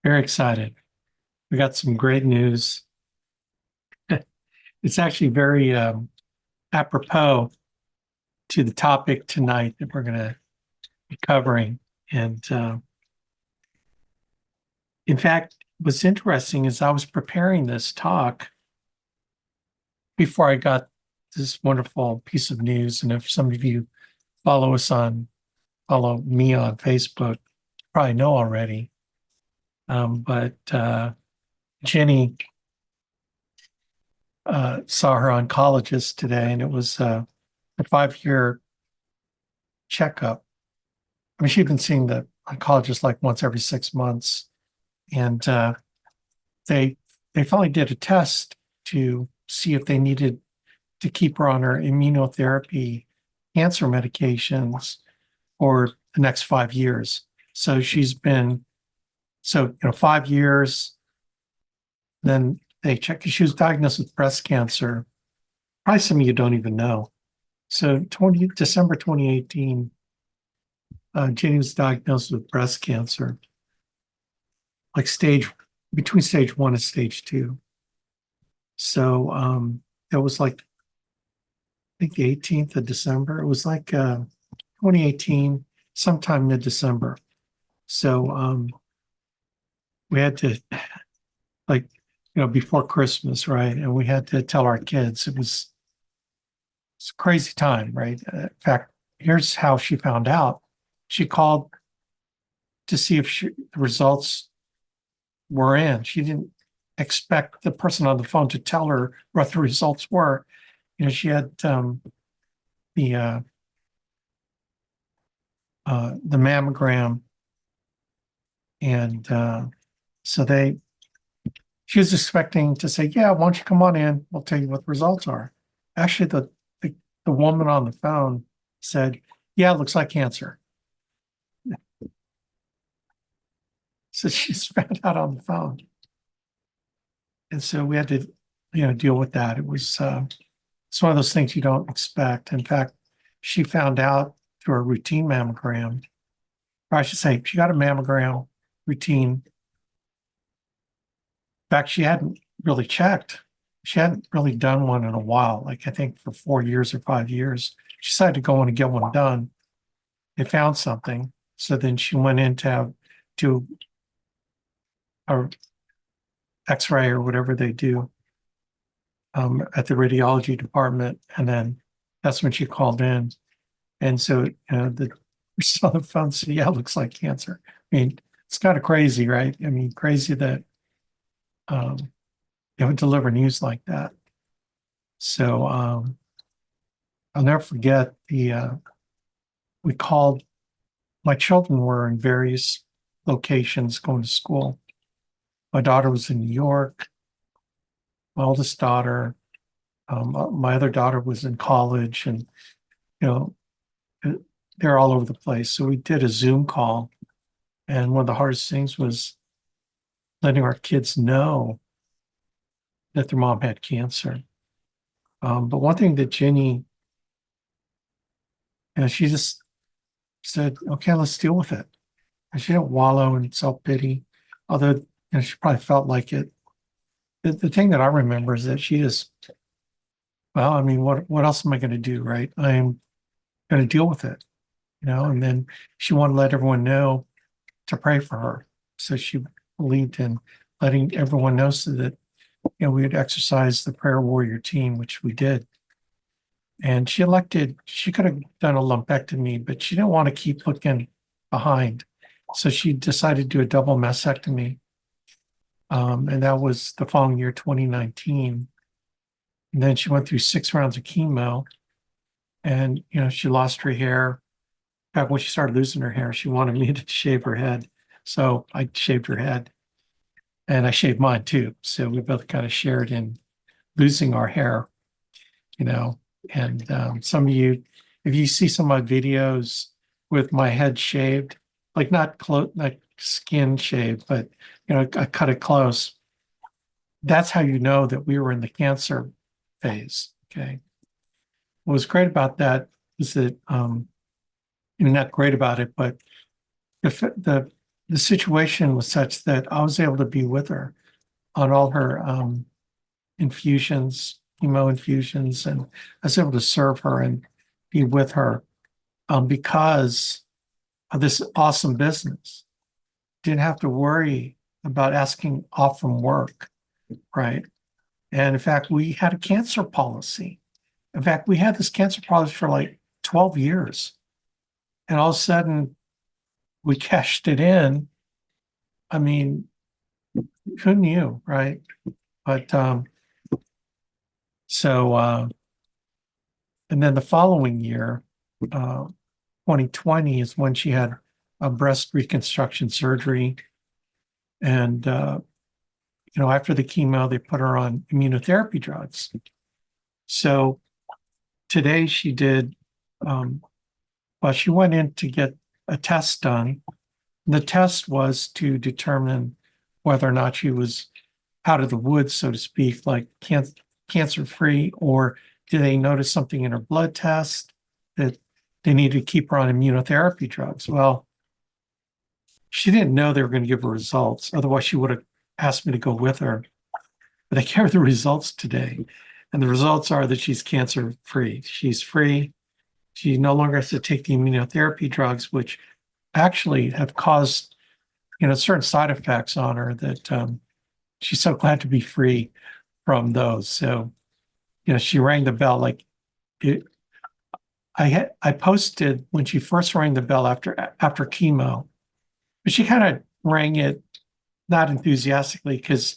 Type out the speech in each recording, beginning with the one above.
Very excited. We got some great news. It's actually very apropos to the topic tonight that we're going to be covering. And in fact, what's interesting is I was preparing this talk before I got this wonderful piece of news. And if some of you follow me on Facebook, you probably know already. But Jenny saw her oncologist today, and it was a 5-year checkup. I mean, she'd been seeing the oncologist like once every 6 months, and they they finally did a test to see if they needed to keep her on her immunotherapy cancer medications for the next 5 years. So she's been 5 years. Then they checked. She was diagnosed with breast cancer. Probably some of you don't even know. So December 2018, Jenny was diagnosed with breast cancer, like between stage 1 and stage 2. So that was like, I think the 18th of December. It was like 2018, sometime mid-December. So we had to, like, before Christmas, right? And we had to tell our kids it's a crazy time, right? In fact, here's how she found out. She called to see if the results were in. She didn't expect the person on the phone to tell her what the results were. She had the mammogram, and so she was expecting to say, "Yeah, why don't you come on in? We'll tell you what the results are." Actually, the woman on the phone said, "Yeah, it looks like cancer." So she's found out on the phone. And so we had to, deal with that. It's one of those things you don't expect. In fact, she found out through a routine mammogram, or I should say, she got a mammogram routine. In fact, she hadn't really checked. She hadn't really done one in a while, like I think for 4 years or 5 years. She decided to go in and get one done. They found something. So then she went in to do a X-ray or whatever they do at the radiology department. And then that's when she called in. And so the person on the phone said, "Yeah, it looks like cancer." I mean, it's kind of crazy, right? I mean, crazy that they would deliver news like that. So I'll never forget we called, my children were in various locations going to school. My daughter was in New York, my oldest daughter, my other daughter was in college, and, you know, they're all over the place. So we did a Zoom call, and one of the hardest things was letting our kids know that their mom had cancer. But one thing that Jenny, she just said, "Okay, let's deal with it." And she didn't wallow in self-pity, although she probably felt like it. The thing that I remember is that she just, well, I mean, what else am I going to do, right? I'm going to deal with it, and then she wanted to let everyone know to pray for her. So she believed in letting everyone know so that, we would exercise the prayer warrior team, which we did. And she could have done a lumpectomy, but she didn't want to keep looking behind. So she decided to do a double mastectomy. And that was the following year, 2019. And then she went through 6 rounds of chemo, and, she lost her hair. In fact, when she started losing her hair, she wanted me to shave her head. So I shaved her head, and I shaved mine too. So we both kind of shared in losing our hair, you know. And some of you, if you see some of my videos with my head shaved, like not skin shaved, but I cut it close. That's how you know that we were in the cancer phase. Okay. What was great about that is that, not great about it, but the the situation was such that I was able to be with her on all her infusions, chemo infusions, and I was able to serve her and be with her because of this awesome business. Didn't have to worry about asking off from work, right? And in fact, we had a cancer policy. In fact, we had this cancer policy for like 12 years. And all of a sudden, we cashed it in. I mean, who knew, right? But and then the following year, 2020 is when she had a breast reconstruction surgery. And, after the chemo, they put her on immunotherapy drugs. So today she did, she went in to get a test done. The test was to determine whether or not she was out of the woods, so to speak, like cancer-free, or did they notice something in her blood test that they needed to keep her on immunotherapy drugs? Well, she didn't know they were going to give her results. Otherwise, she would have asked me to go with her. But they gave her the results today. And the results are that she's cancer-free. She's free. She no longer has to take the immunotherapy drugs, which actually have caused, certain side effects on her that she's so glad to be free from those. So, she rang the bell like it. I posted when she first rang the bell after chemo, but she kind of rang it not enthusiastically because,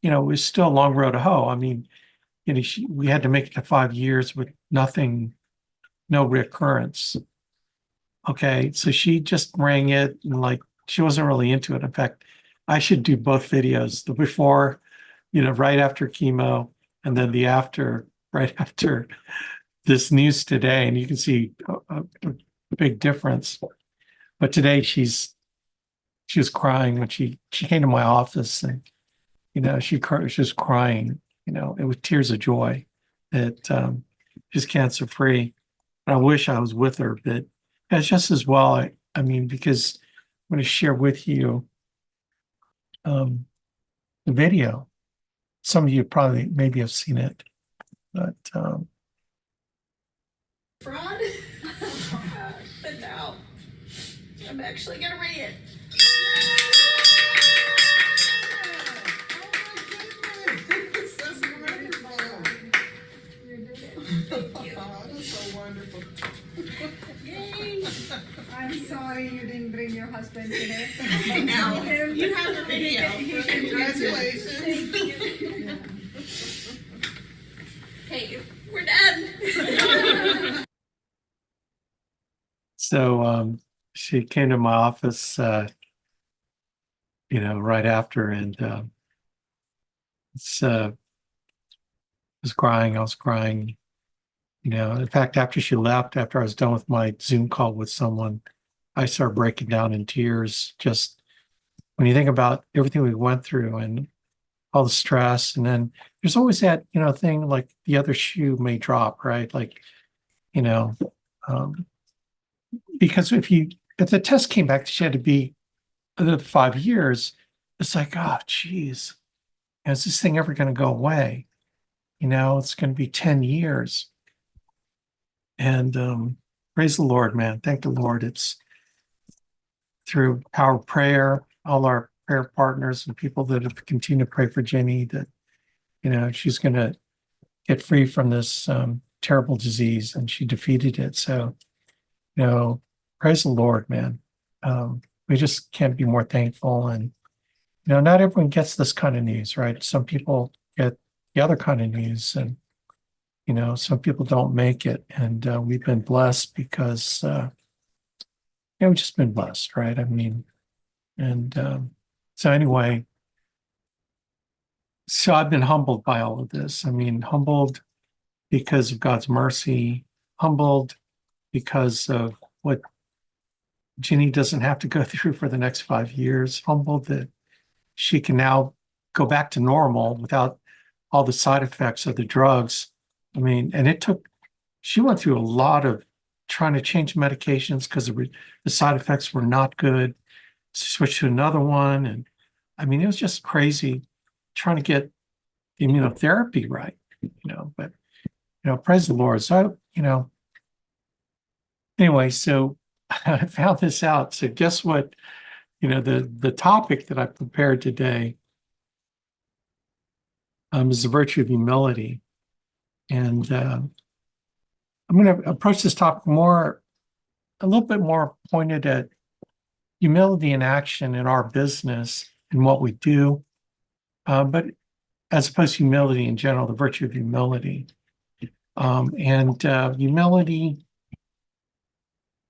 it was still a long road to hoe. I mean, we had to make it to 5 years with nothing, no recurrence. Okay, so she just rang it and like she wasn't really into it. In fact, I should do both videos, the before, right after chemo, and then the after, right after this news today, and you can see a big difference. But today she was crying when she came to my office, and she was just crying, it was tears of joy that she's cancer free. I wish I was with her, but it's just as well. I mean, because I'm going to share with you the video. Some of you probably maybe have seen it, but fraud. But now I'm actually gonna read it. That's wonderful. You're doing it. Thank you. Oh, that's so wonderful. Yay! I'm sorry you didn't bring your husband today. Now you have the video. Congratulations. Thank you. Okay, we're done. so she came to my office, right after, and was crying. I was crying. In fact, after she left, after I was done with my Zoom call with someone, I started breaking down in tears. Just when you think about everything we went through and all the stress, and then there's always that, thing like the other shoe may drop, right? Like, because if the test came back, she had to be another 5 years. It's like, oh, geez, is this thing ever going to go away? It's going to be 10 years. And praise the Lord, man. Thank the Lord. It's through power of prayer, all our prayer partners and people that have continued to pray for Jenny that, she's going to get free from this terrible disease, and she defeated it. So, praise the Lord, man. We just can't be more thankful. And, not everyone gets this kind of news, right? Some people get the other kind of news, and, some people don't make it. And we've been blessed because, we've just been blessed, right? I mean, and so anyway, so I've been humbled by all of this. I mean, humbled because of God's mercy, humbled because of what Ginny doesn't have to go through for the next 5 years, humbled that she can now go back to normal without all the side effects of the drugs. I mean, and she went through a lot of trying to change medications because the side effects were not good. switched to another one. And I mean, it was just crazy trying to get the immunotherapy right, but, praise the Lord. So, anyway, so I found this out. So guess what? The topic that I prepared today is the virtue of humility. And I'm going to approach this topic a little bit more pointed at humility in action in our business and what we do, but as opposed to humility in general, the virtue of humility. And humility,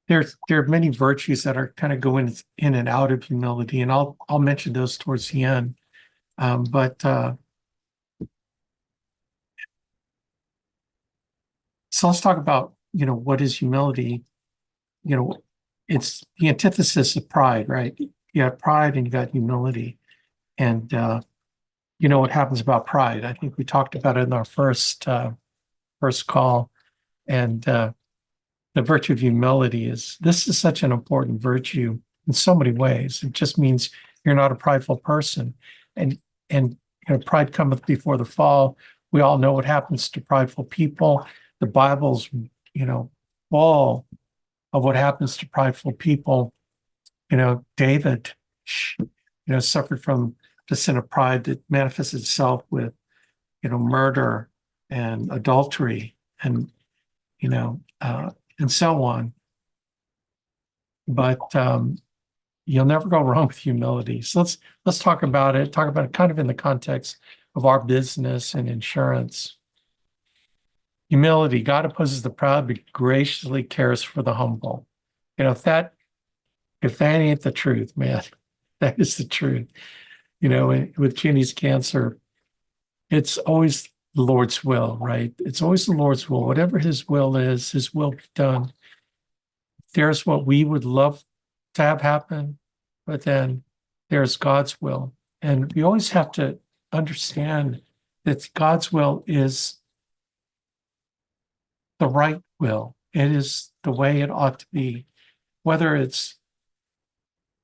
there are many virtues that are kind of going in and out of humility, and I'll mention those towards the end. But so let's talk about what is humility. It's the antithesis of pride, right? You have pride and you got humility, and what happens about pride. I think we talked about it in our first call, and the virtue of humility is such an important virtue in so many ways. It just means you're not a prideful person, and pride cometh before the fall. We all know what happens to prideful people. The Bible's full of what happens to prideful people. David suffered from the sin of pride that manifests itself with murder and adultery and and so on. But you'll never go wrong with humility. So let's talk about it kind of in the context of our business and insurance. Humility. God opposes the proud, but graciously cares for the humble. If that ain't the truth, man, that is the truth. With Ginny's cancer, it's always the Lord's will, right? It's always the Lord's will. Whatever his will is, his will be done. There's what we would love to have happen, but then there's God's will. And we always have to understand that God's will is the right will. It is the way it ought to be. Whether it's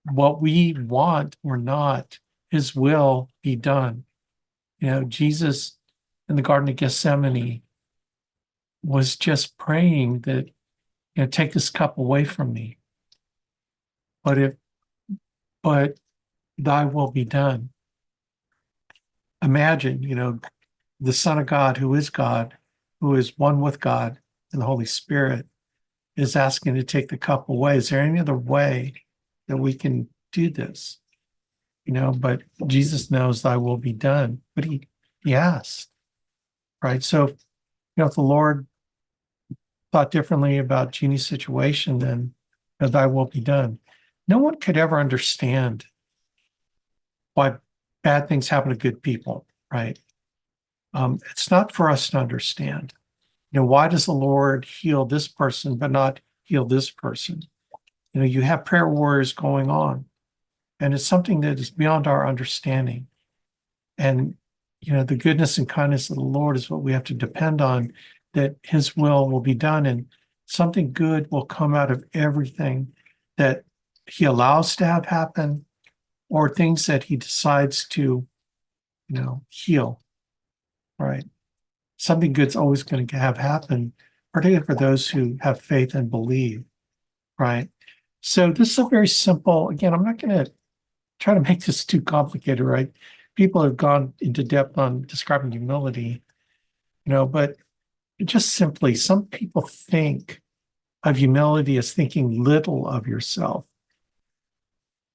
what we want or not, his will be done. Jesus in the Garden of Gethsemane was just praying that, take this cup away from me. But thy will be done. Imagine, the Son of God, who is one with God and the Holy Spirit, is asking to take the cup away. Is there any other way that we can do this? But Jesus knows thy will be done. But he asked, right? So, if the Lord thought differently about Jeannie's situation, then thy will be done. No one could ever understand why bad things happen to good people, right? It's not for us to understand. Why does the Lord heal this person but not heal this person? You have prayer warriors going on, and it's something that is beyond our understanding. And, the goodness and kindness of the Lord is what we have to depend on, that his will be done, and something good will come out of everything that he allows to have happen, or things that he decides to, heal, right? Something good's always going to have happen, particularly for those who have faith and believe, right? So this is a very simple, again, I'm not going to try to make this too complicated, right? People have gone into depth on describing humility, but just simply, some people think of humility as thinking little of yourself.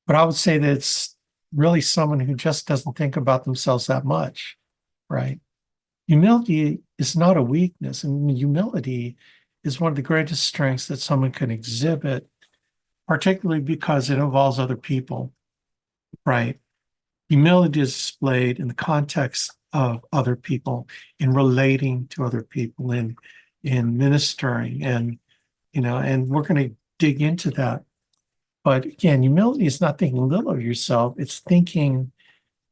But I would say that it's really someone who just doesn't think about themselves that much, right? Humility is not a weakness. And humility is one of the greatest strengths that someone can exhibit, particularly because it involves other people, right? Humility is displayed in the context of other people, in relating to other people, in ministering, and and we're going to dig into that. But again, humility is not thinking little of yourself. It's thinking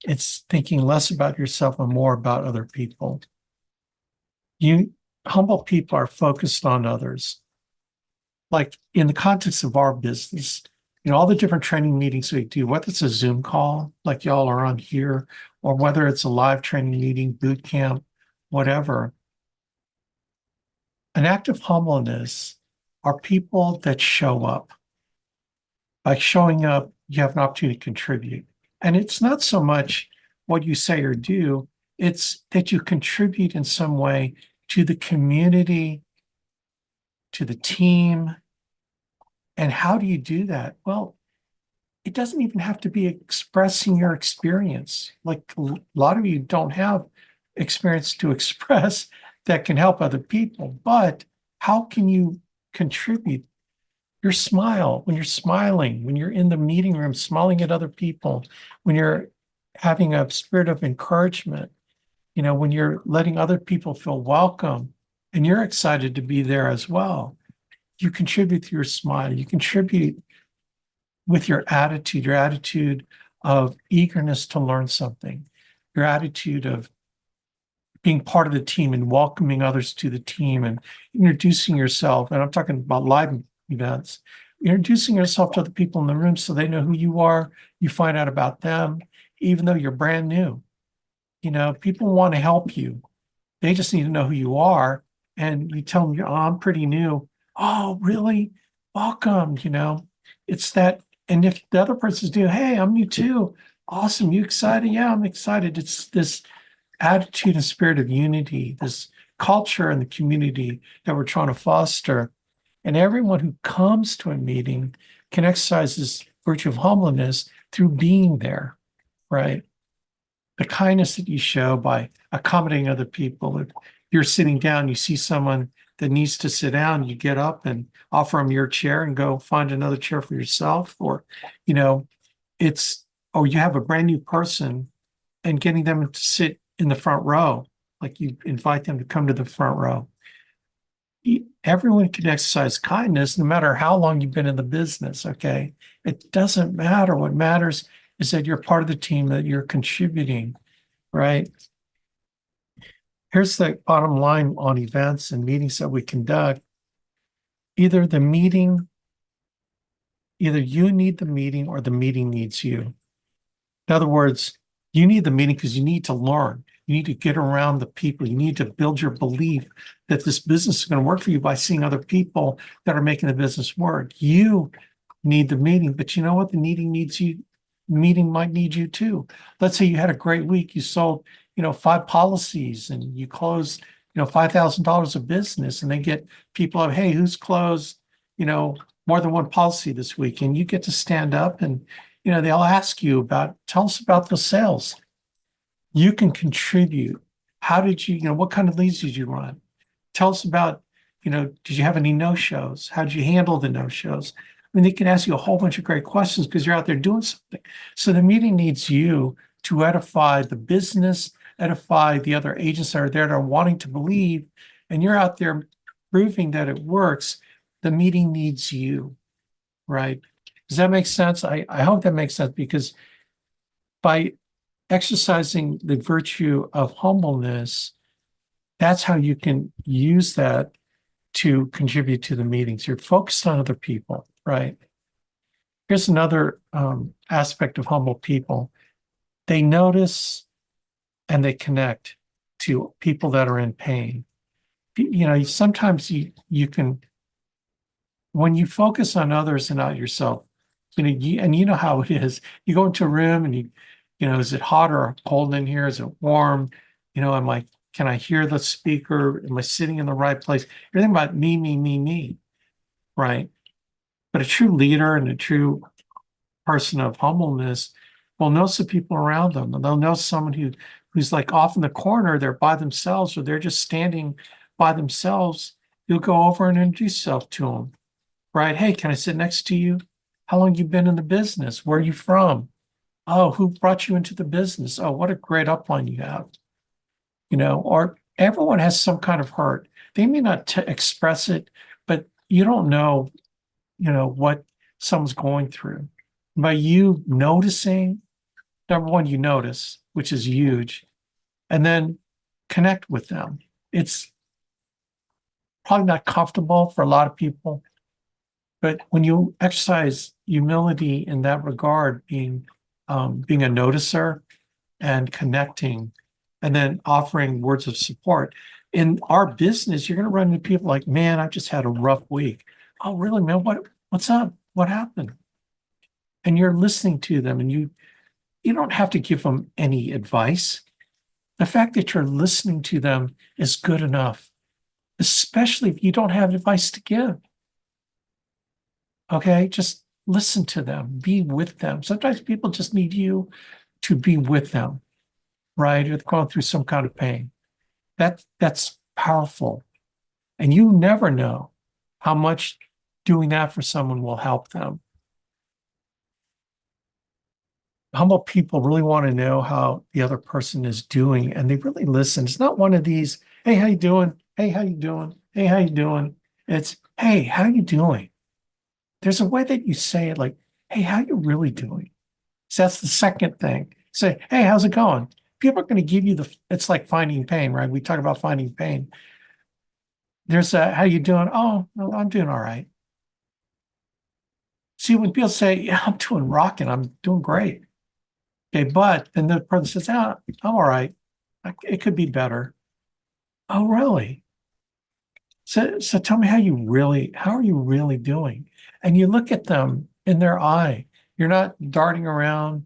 less about yourself and more about other people. Humble people are focused on others. Like in the context of our business, all the different training meetings we do, whether it's a Zoom call like y'all are on here, or whether it's a live training meeting, boot camp, whatever. An act of humbleness are people that show up. By showing up, you have an opportunity to contribute. And it's not so much what you say or do, it's that you contribute in some way to the community, to the team. And how do you do that? Well, it doesn't even have to be expressing your experience. Like a lot of you don't have experience to express that can help other people, but how can you contribute? Your smile, when you're smiling, when you're in the meeting room, smiling at other people, when you're having a spirit of encouragement, when you're letting other people feel welcome and you're excited to be there as well, you contribute through your smile, you contribute with your attitude of eagerness to learn something, your attitude of being part of the team and welcoming others to the team and introducing yourself. And I'm talking about live events, introducing yourself to other people in the room so they know who you are. You find out about them, even though you're brand new. People want to help you. They just need to know who you are. And you tell them, oh, I'm pretty new. Oh, really? Welcome. It's that. And if the other person's new, hey, I'm new too. Awesome. You excited? Yeah, I'm excited. It's this attitude and spirit of unity, this culture in the community that we're trying to foster. And everyone who comes to a meeting can exercise this virtue of humbleness through being there, right? The kindness that you show by accommodating other people. If you're sitting down, you see someone that needs to sit down, you get up and offer them your chair and go find another chair for yourself. Or, or you have a brand new person and getting them to sit in the front row, like you invite them to come to the front row. Everyone can exercise kindness no matter how long you've been in the business, okay? It doesn't matter. What matters is that you're part of the team, that you're contributing, right? Here's the bottom line on events and meetings that we conduct. Either you need the meeting or the meeting needs you. In other words, you need the meeting because you need to learn. You need to get around the people. You need to build your belief that this business is going to work for you by seeing other people that are making the business work. You need the meeting, but you know what? The meeting needs you. Meeting might need you too. Let's say you had a great week. You sold, 5 policies and you closed, $5,000 of business, and they get people up, hey, who's closed, more than one policy this week? And you get to stand up and, they'll ask you tell us about the sales. You can contribute. How did you, what kind of leads did you run? Tell us about, did you have any no-shows? How did you handle the no-shows? I mean, they can ask you a whole bunch of great questions because you're out there doing something. So the meeting needs you to edify the business, edify the other agents that are there that are wanting to believe, and you're out there proving that it works. The meeting needs you, right? Does that make sense? I hope that makes sense, because by exercising the virtue of humbleness, that's how you can use that to contribute to the meetings. You're focused on other people, right? Here's another aspect of humble people. They notice and they connect to people that are in pain. Sometimes you can, when you focus on others and not yourself, and you know how it is. You go into a room and is it hot or cold in here? Is it warm? Can I hear the speaker? Am I sitting in the right place? You're thinking about me, right? But a true leader and a true person of humbleness will notice the people around them, and they'll know someone who's like off in the corner, they're by themselves, or they're just standing by themselves. You'll go over and introduce yourself to them, right? Hey, can I sit next to you? How long you been in the business? Where are you from? Oh, who brought you into the business? Oh, what a great upline you have. Or everyone has some kind of hurt. They may not express it, but you don't know, what someone's going through. By you noticing, number one, you notice, which is huge, and then connect with them. It's probably not comfortable for a lot of people, But when you exercise humility in that regard, being a noticer and connecting, and then offering words of support. In our business, you're going to run into people like, man, I've just had a rough week. Oh, really, man? What's up? What happened? And you're listening to them, and you don't have to give them any advice. The fact that you're listening to them is good enough, especially if you don't have advice to give. Okay, just listen to them, be with them. Sometimes people just need you to be with them, right? If they're going through some kind of pain. That's powerful. And you never know how much doing that for someone will help them. Humble people really want to know how the other person is doing, and they really listen. It's not one of these, hey, how you doing? Hey, how you doing? Hey, how you doing? It's, hey, how you doing? There's a way that you say it like, hey, how you really doing? So that's the second thing. Say, hey, how's it going? People are going to give you it's like finding pain, right? We talk about finding pain. There's a, how you doing? Oh, well, I'm doing all right. See, when people say, yeah, I'm doing rocking, I'm doing great. Okay, but then the person says, oh, I'm all right. It could be better. Oh, really? So tell me how are you really doing? And you look at them in their eye. You're not darting around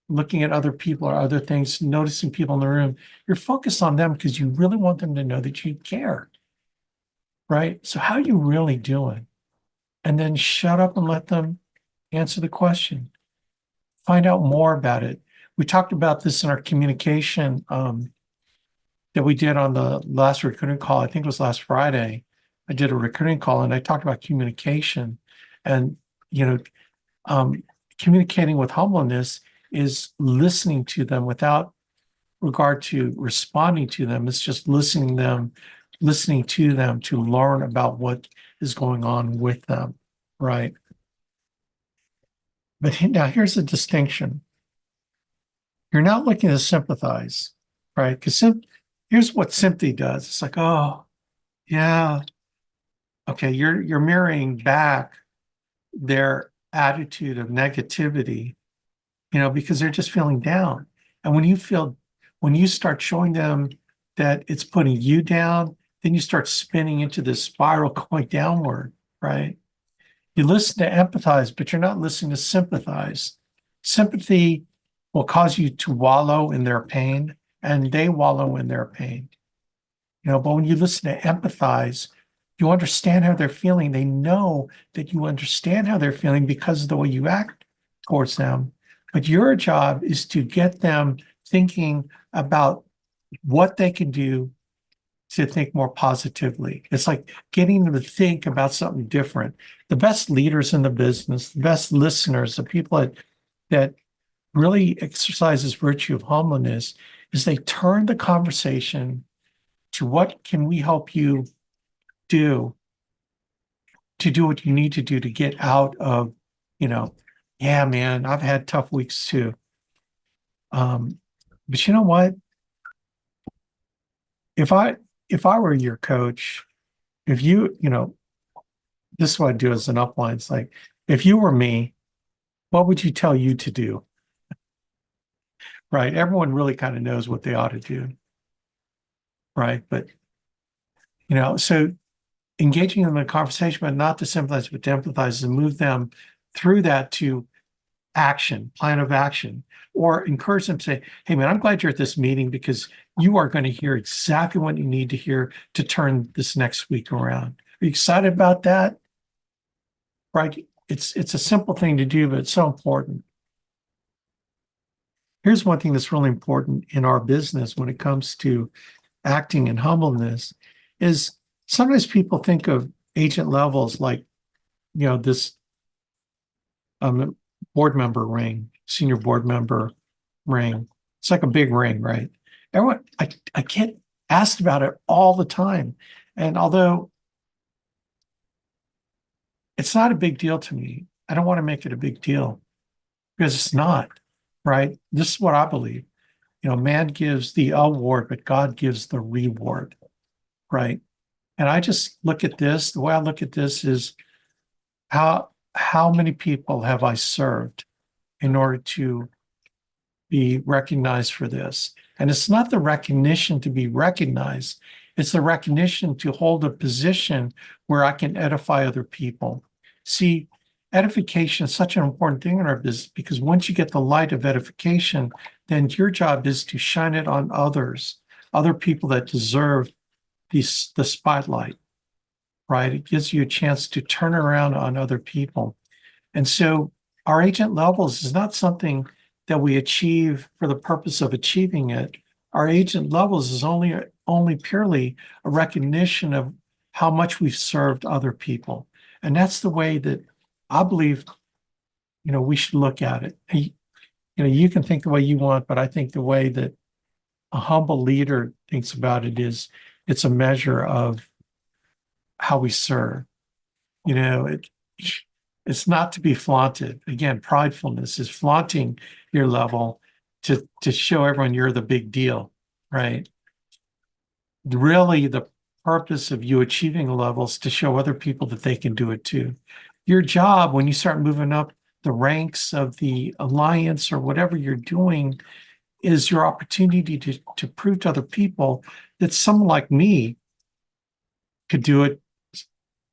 looking at other people or other things, noticing people in the room. You're focused on them because you really want them to know that you care, right? So how are you really doing? And then shut up and let them answer the question. Find out more about it. We talked about this in our communication that we did on the last recruiting call. I think it was last Friday. I did a recruiting call and I talked about communication. And, you know, communicating with humbleness is listening to them without regard to responding to them. It's just listening to them to learn about what is going on with them, right? But now here's the distinction. You're not looking to sympathize, right? Because here's what sympathy does. It's like, oh, yeah, okay, you're mirroring back their attitude of negativity, because they're just feeling down. And when you start showing them that it's putting you down, then you start spinning into this spiral going downward, right? You listen to empathize, but you're not listening to sympathize. Sympathy will cause you to wallow in their pain, and they wallow in their pain. But when you listen to empathize, you understand how they're feeling. They know that you understand how they're feeling because of the way you act towards them. But your job is to get them thinking about what they can do to think more positively. It's like getting them to think about something different. The best leaders in the business, the best listeners, the people that really exercise this virtue of humbleness is they turn the conversation to what can we help you do to do what you need to do to get out of, yeah, man, I've had tough weeks too. But you know what? If I were your coach, if this is what I do as an upline. It's like, if you were me, what would you tell you to do? Right? Everyone really kind of knows what they ought to do. Right? But, so engaging them in a conversation, but not to sympathize, but to empathize and move them through that to plan of action, or encourage them to say, hey, man, I'm glad you're at this meeting because you are going to hear exactly what you need to hear to turn this next week around. Are you excited about that? Right? It's a simple thing to do, but it's so important. Here's one thing that's really important in our business when it comes to acting in humbleness is sometimes people think of agent levels like, this board member ring, senior board member ring. It's like a big ring, right? I get asked about it all the time. And although it's not a big deal to me, I don't want to make it a big deal because it's not, right? This is what I believe. Man gives the award, but God gives the reward, right? And I just look at this, the way I look at this is how many people have I served in order to be recognized for this? And it's not the recognition to be recognized, it's the recognition to hold a position where I can edify other people. See, edification is such an important thing in our business because once you get the light of edification, then your job is to shine it on others, other people that deserve the spotlight, right? It gives you a chance to turn around on other people. And so our agent levels is not something that we achieve for the purpose of achieving it. Our agent levels is only purely a recognition of how much we've served other people. And that's the way that I believe, we should look at it. You can think the way you want, but I think the way that a humble leader thinks about it is it's a measure of how we serve. It's not to be flaunted. Again, pridefulness is flaunting your level to show everyone you're the big deal, right? Really, the purpose of you achieving a level is to show other people that they can do it too. Your job, when you start moving up the ranks of the alliance or whatever you're doing, is your opportunity to prove to other people that someone like me could do it.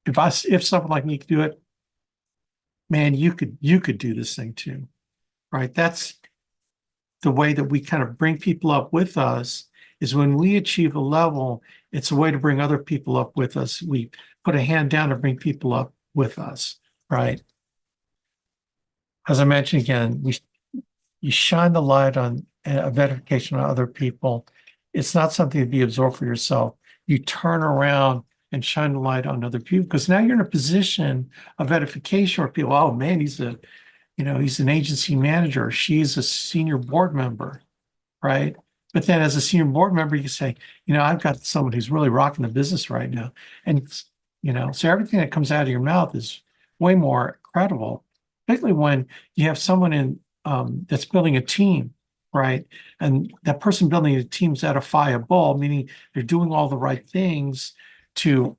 If someone like me could do it, man, you could do this thing too, right? That's the way that we kind of bring people up with us, is when we achieve a level, it's a way to bring other people up with us. We put a hand down to bring people up with us, right? As I mentioned again, you shine the light on edification on other people. It's not something to be absorbed for yourself. You turn around and shine the light on other people because now you're in a position of edification where people, oh man, he's an agency manager. She's a senior board member, right? But then as a senior board member, you say, I've got someone who's really rocking the business right now. And, so everything that comes out of your mouth is way more credible, particularly when you have someone that's building a team, right? And that person building a team is edifiable, meaning they're doing all the right things to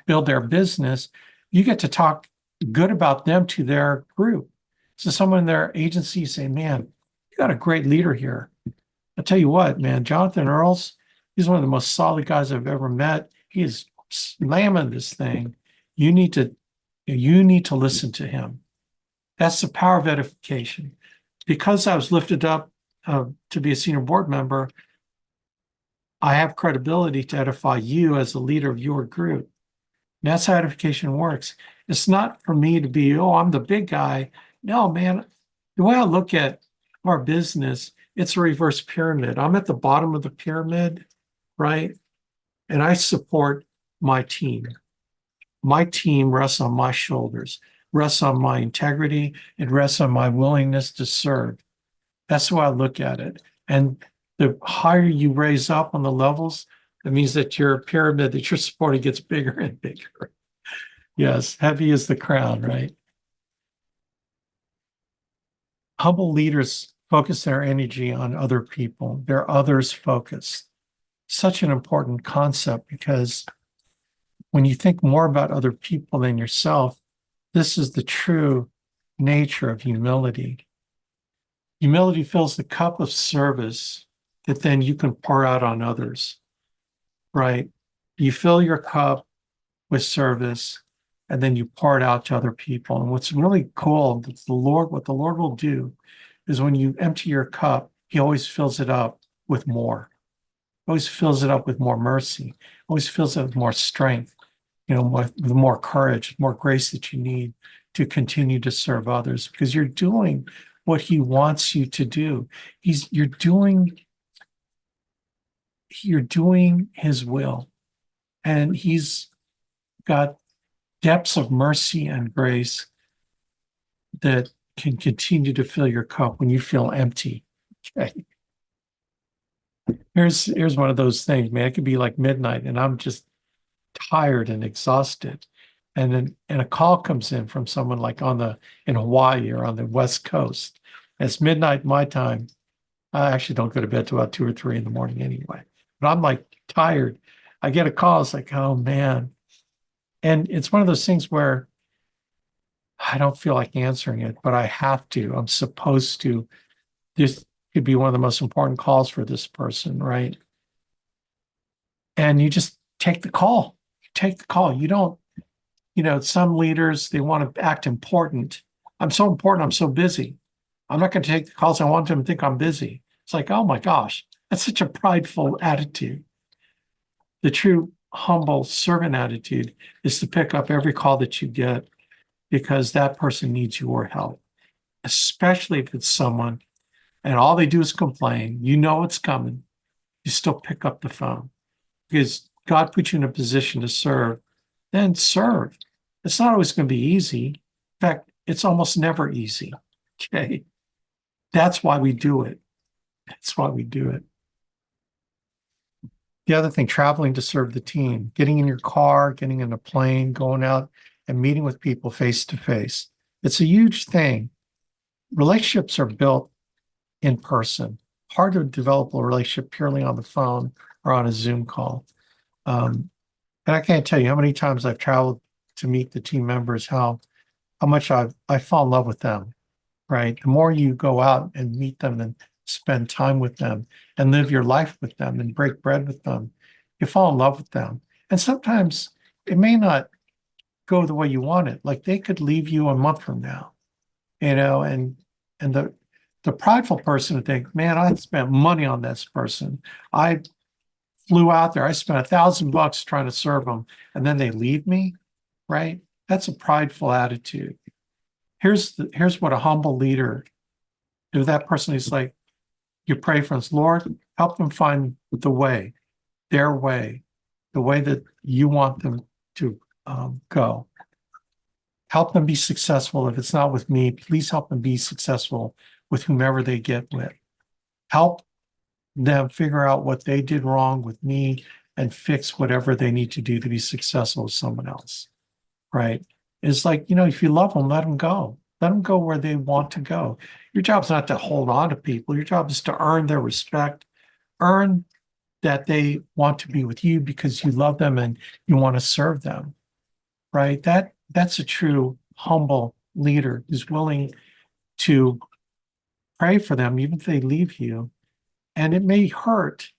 build their business. You get to talk good about them to their group. So someone in their agency say, man, you got a great leader here. I'll tell you what, man, Jonathan Earls, he's one of the most solid guys I've ever met. He is slamming this thing. You need to listen to him. That's the power of edification. Because I was lifted up to be a senior board member, I have credibility to edify you as the leader of your group. And that's how edification works. It's not for me to be, oh, I'm the big guy. No, man, the way I look at our business, it's a reverse pyramid. I'm at the bottom of the pyramid, right? And I support my team. My team rests on my shoulders, rests on my integrity, it rests on my willingness to serve. That's the way I look at it. And the higher you raise up on the levels, it means that your pyramid that you're supporting gets bigger and bigger. Yes, heavy is the crown, right? Humble leaders focus their energy on other people. They're others focused. Such an important concept because when you think more about other people than yourself, this is the true nature of humility. Humility fills the cup of service that then you can pour out on others, right? You fill your cup with service and then you pour it out to other people. And what's really cool, what the Lord will do is when you empty your cup, he always fills it up with more. Always fills it up with more mercy, always fills it with more strength, with more courage, more grace that you need to continue to serve others because you're doing what he wants you to do. You're doing his will, and he's got depths of mercy and grace that can continue to fill your cup when you feel empty. Okay. Here's one of those things, man. It could be like midnight and I'm just tired and exhausted. And a call comes in from someone like in Hawaii or on the West Coast. It's midnight my time. I actually don't go to bed till about 2 or 3 in the morning anyway. But I'm like tired. I get a call. It's like, oh man. And it's one of those things where I don't feel like answering it, but I have to. I'm supposed to. This could be one of the most important calls for this person, right? And you just take the call. You take the call. You don't, some leaders, they want to act important. I'm so important. I'm so busy. I'm not going to take the calls. I want them to think I'm busy. It's like, oh my gosh, that's such a prideful attitude. The true humble servant attitude is to pick up every call that you get because that person needs your help, especially if it's someone and all they do is complain. You know it's coming. You still pick up the phone because God put you in a position to serve, then serve. It's not always going to be easy. In fact, it's almost never easy. Okay. That's why we do it. That's why we do it. The other thing, traveling to serve the team, getting in your car, getting in a plane, going out and meeting with people face to face. It's a huge thing. Relationships are built in person. Hard to develop a relationship purely on the phone or on a Zoom call. And I can't tell you how many times I've traveled to meet the team members, how much I fall in love with them, right? The more you go out and meet them and spend time with them and live your life with them and break bread with them, you fall in love with them. And sometimes it may not go the way you want it. Like they could leave you a month from now, and the prideful person would think, man, I spent money on this person. I flew out there. I spent $1,000 trying to serve them, and then they leave me, right? That's a prideful attitude. Here's what a humble leader, if that person is like, you pray for us, Lord, help them find the way, their way, the way that you want them to go. Help them be successful. If it's not with me, please help them be successful with whomever they get with. Help them figure out what they did wrong with me and fix whatever they need to do to be successful with someone else, right? It's like, if you love them, let them go. Let them go where they want to go. Your job's not to hold on to people. Your job is to earn their respect, earn that they want to be with you because you love them and you want to serve them, right? That's a true humble leader who's willing to pray for them, even if they leave you. And it may hurt.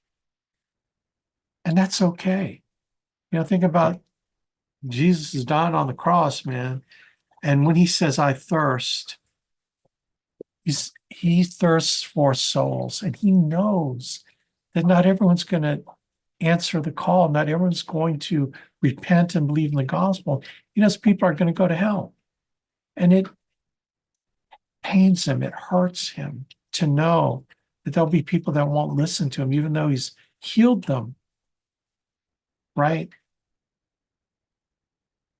And that's okay. Think about Jesus is dying on the cross, man. And when he says, I thirst, he thirsts for souls. And he knows that not everyone's going to answer the call. Not everyone's going to repent and believe in the gospel. He knows people are going to go to hell. And it pains him. It hurts him to know that there'll be people that won't listen to him, even though he's healed them. Right?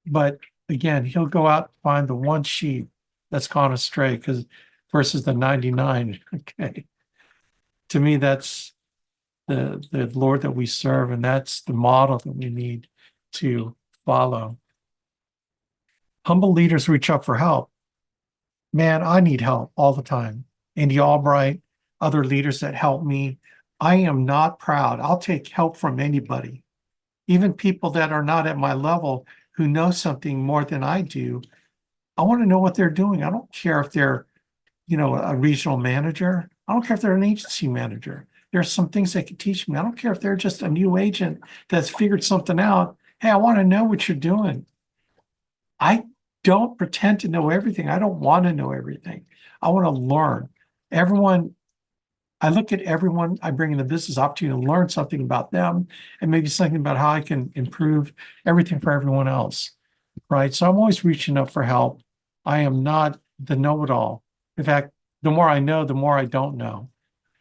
But again, he'll go out and find the one sheep that's gone astray versus the 99. Okay. To me, that's the Lord that we serve, and that's the model that we need to follow. Humble leaders reach up for help. Man, I need help all the time. Andy Albright, other leaders that help me. I am not proud. I'll take help from anybody, even people that are not at my level who know something more than I do. I want to know what they're doing. I don't care if they're, a regional manager. I don't care if they're an agency manager. There's some things they can teach me. I don't care if they're just a new agent that's figured something out. Hey, I want to know what you're doing. I don't pretend to know everything. I don't want to know everything. I want to learn. I look at everyone I bring in the business opportunity to learn something about them and maybe something about how I can improve everything for everyone else, right? So I'm always reaching up for help. I am not the know-it-all. In fact, the more I know, the more I don't know.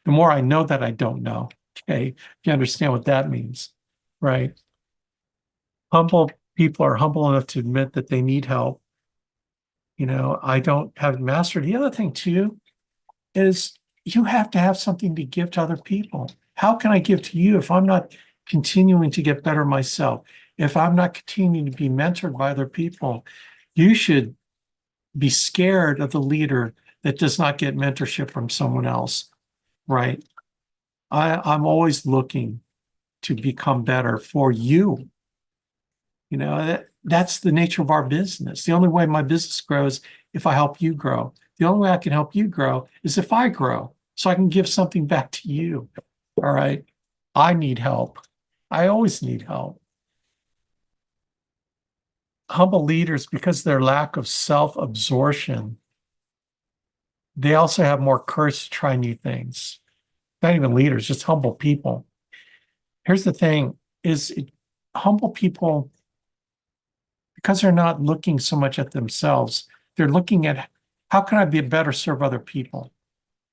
The more I know that I don't know, okay? If you understand what that means, right? Humble people are humble enough to admit that they need help. I don't have mastered. The other thing too is you have to have something to give to other people. How can I give to you if I'm not continuing to get better myself? If I'm not continuing to be mentored by other people? You should be scared of the leader that does not get mentorship from someone else, right? I'm always looking to become better for you. that's the nature of our business. The only way my business grows if I help you grow. The only way I can help you grow is if I grow, so I can give something back to you. All right. I need help. I always need help. Humble leaders, because of their lack of self-absorption, they also have more courage to try new things. Not even leaders, just humble people. Here's the thing humble people, because they're not looking so much at themselves, they're looking at how can I be better serve other people?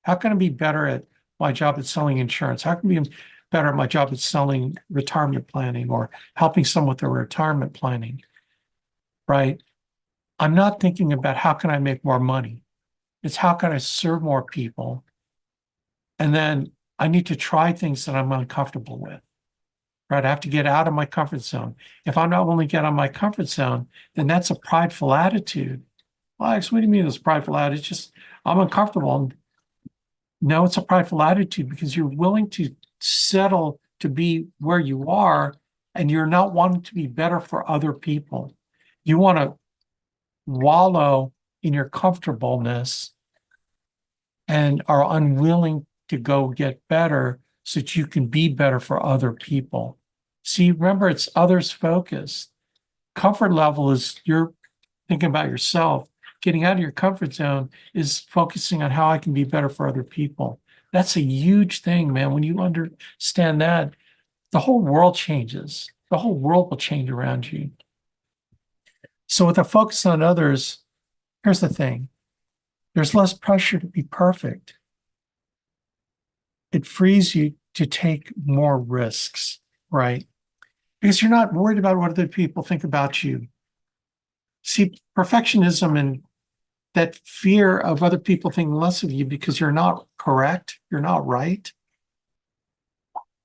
How can I be better at my job at selling insurance? How can I be better at my job at selling retirement planning or helping someone with their retirement planning? Right? I'm not thinking about how can I make more money. It's how can I serve more people? And then I need to try things that I'm uncomfortable with. Right? I have to get out of my comfort zone. If I'm not willing to get out of my comfort zone, then that's a prideful attitude. Well, Alex, what do you mean it's a prideful attitude? It's just I'm uncomfortable. No, it's a prideful attitude because you're willing to settle to be where you are and you're not wanting to be better for other people. You want to wallow in your comfortableness and are unwilling to go get better so that you can be better for other people. See, remember, it's others focused. Comfort level is you're thinking about yourself. Getting out of your comfort zone is focusing on how I can be better for other people. That's a huge thing, man. When you understand that, the whole world changes. The whole world will change around you. So with a focus on others, here's the thing. There's less pressure to be perfect. It frees you to take more risks, right? Because you're not worried about what other people think about you. See, perfectionism and that fear of other people thinking less of you because you're not correct, you're not right.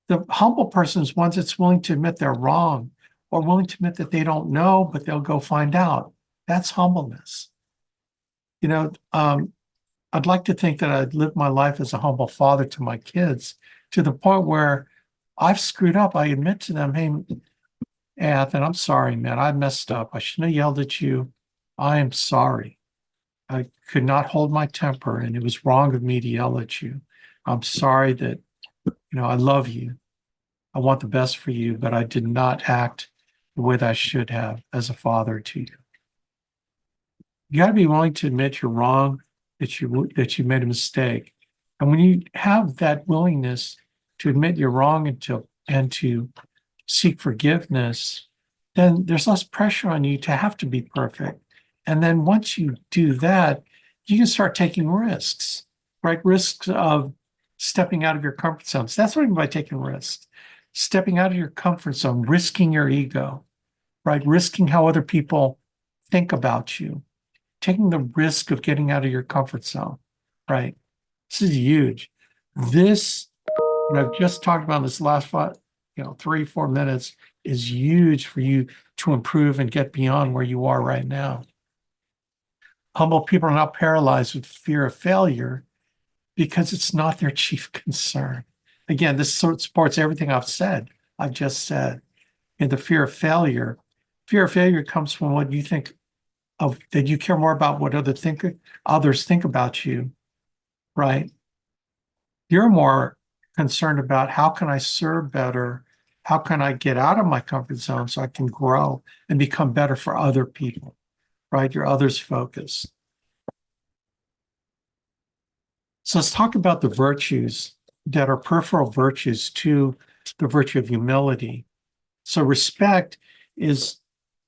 The humble person is one that's willing to admit they're wrong or willing to admit that they don't know, but they'll go find out. That's humbleness. You know, I'd like to think that I'd lived my life as a humble father to my kids to the point where I've screwed up. I admit to them, hey, Ethan, I'm sorry, man. I messed up. I shouldn't have yelled at you. I am sorry. I could not hold my temper, and it was wrong of me to yell at you. I'm sorry that, I love you. I want the best for you, but I did not act the way that I should have as a father to you. You got to be willing to admit you're wrong, that you made a mistake. And when you have that willingness to admit you're wrong and to seek forgiveness, then there's less pressure on you to have to be perfect. And then once you do that, you can start taking risks, right? Risks of stepping out of your comfort zones. That's what I mean by taking risks. Stepping out of your comfort zone, risking your ego, right? Risking how other people think about you. Taking the risk of getting out of your comfort zone, right? This is huge. What I've just talked about in this last 3-4 minutes is huge for you to improve and get beyond where you are right now. Humble people are not paralyzed with fear of failure because it's not their chief concern. Again, this supports everything I've just said. And the fear of failure comes from what you think of, that you care more about what others think about you, right? You're more concerned about how can I serve better? How can I get out of my comfort zone so I can grow and become better for other people, right? You're others focused. So let's talk about the virtues that are peripheral virtues to the virtue of humility. So respect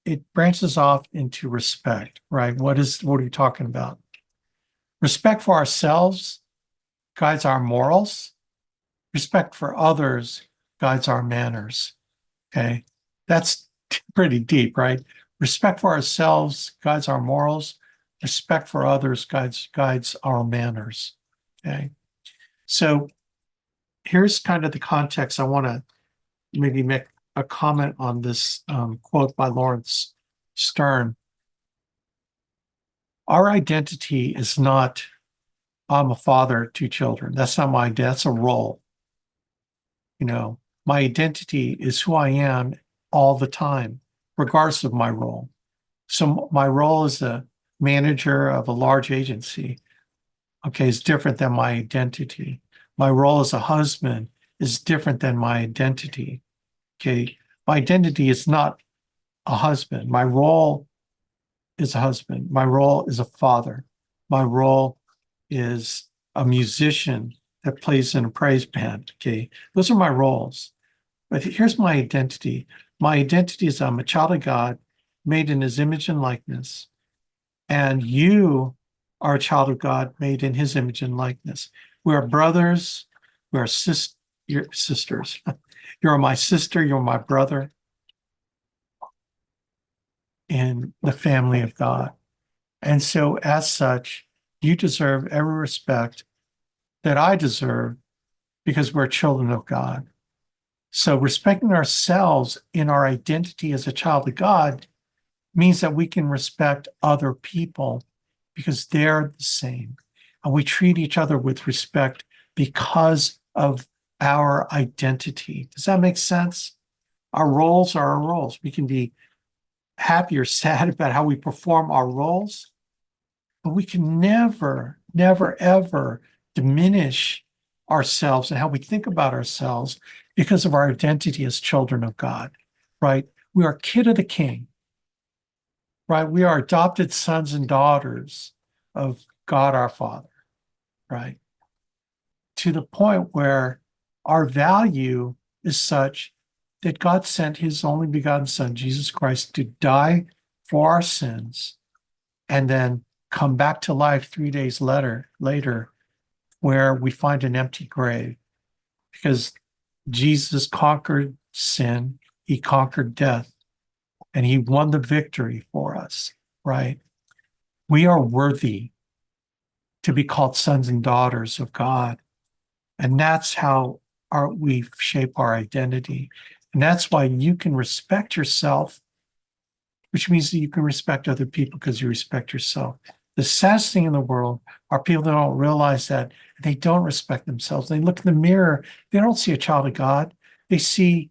it branches off into respect, right? What are we talking about? Respect for ourselves guides our morals. Respect for others guides our manners. Okay. That's pretty deep, right? Respect for ourselves guides our morals. Respect for others guides our manners. Okay. So here's kind of the context. I want to maybe make a comment on this quote by Lawrence Stern. Our identity is not, I'm a father of 2 children. That's not my identity. That's a role. My identity is who I am all the time. regardless of my role. So my role as a manager of a large agency, okay, is different than my identity. My role as a husband is different than my identity. Okay. My identity is not a husband. My role is a husband. My role is a father. My role is a musician that plays in a praise band. Okay. Those are my roles. But here's my identity. My identity is I'm a child of God, made in his image and likeness. And you are a child of God, made in his image and likeness. We are brothers. We are your sisters. You're my sister. You're my brother in the family of God. And so, as such, you deserve every respect that I deserve because we're children of God. So, respecting ourselves in our identity as a child of God means that we can respect other people because they're the same. And we treat each other with respect because of our identity. Does that make sense? Our roles are our roles. We can be happy or sad about how we perform our roles, but we can never, never, ever diminish ourselves and how we think about ourselves because of our identity as children of God, right? We are kid of the King, right? We are adopted sons and daughters of God our Father, right? To the point where our value is such that God sent his only begotten Son, Jesus Christ, to die for our sins and then come back to life 3 days later, where we find an empty grave because Jesus conquered sin, he conquered death, and he won the victory for us, right? We are worthy to be called sons and daughters of God. And that's how we shape our identity. And that's why you can respect yourself, which means that you can respect other people because you respect yourself. The saddest thing in the world are people that don't realize that they don't respect themselves. They look in the mirror, they don't see a child of God. They see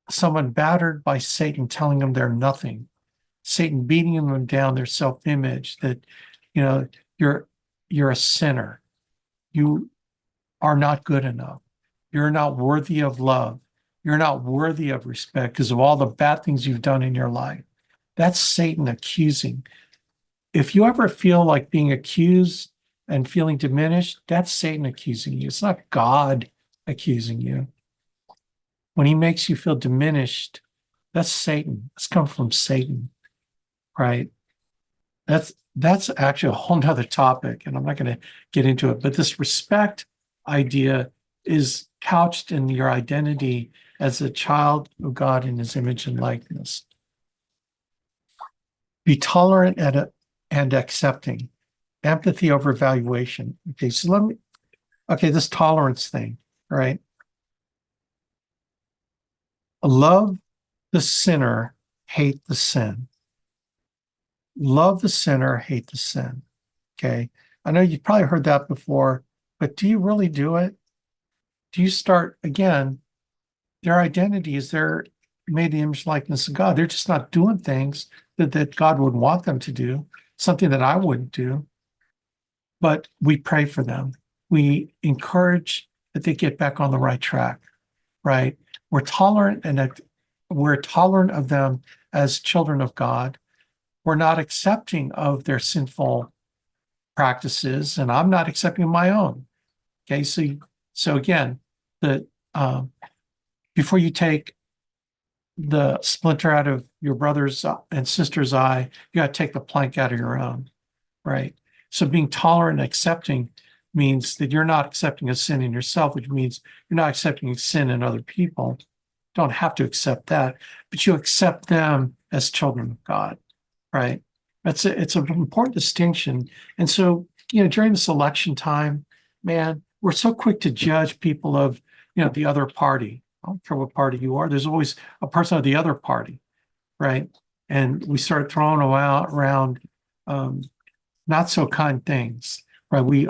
someone battered by Satan telling them they're nothing. Satan beating them down, their self-image, that, you know, you're a sinner. You are not good enough. You're not worthy of love. You're not worthy of respect because of all the bad things you've done in your life. That's Satan accusing. If you ever feel like being accused and feeling diminished, that's Satan accusing you. It's not God accusing you. When he makes you feel diminished, that's Satan. It's come from Satan, right? That's actually a whole nother topic, and I'm not going to get into it. But this respect idea is couched in your identity as a child of God in his image and likeness. Be tolerant and accepting. Empathy over evaluation. Okay, this tolerance thing, right? Love the sinner, hate the sin. Love the sinner, hate the sin. Okay. I know you've probably heard that before, but do you really do it? Do you start again? Their identity is they're made in the image and likeness of God. They're just not doing things that God would want them to do, something that I wouldn't do. But we pray for them. We encourage that they get back on the right track, right? We're tolerant of them as children of God. We're not accepting of their sinful practices, and I'm not accepting my own. Okay, so again, before you take the splinter out of your brother's and sister's eye, you got to take the plank out of your own, right? So being tolerant and accepting means that you're not accepting a sin in yourself, which means you're not accepting sin in other people. You don't have to accept that, but you accept them as children of God, right? It's an important distinction. And so, during this election time, man, we're so quick to judge people of, the other party. I don't care what party you are. There's always a person of the other party, right? And we start throwing around not so kind things, right? We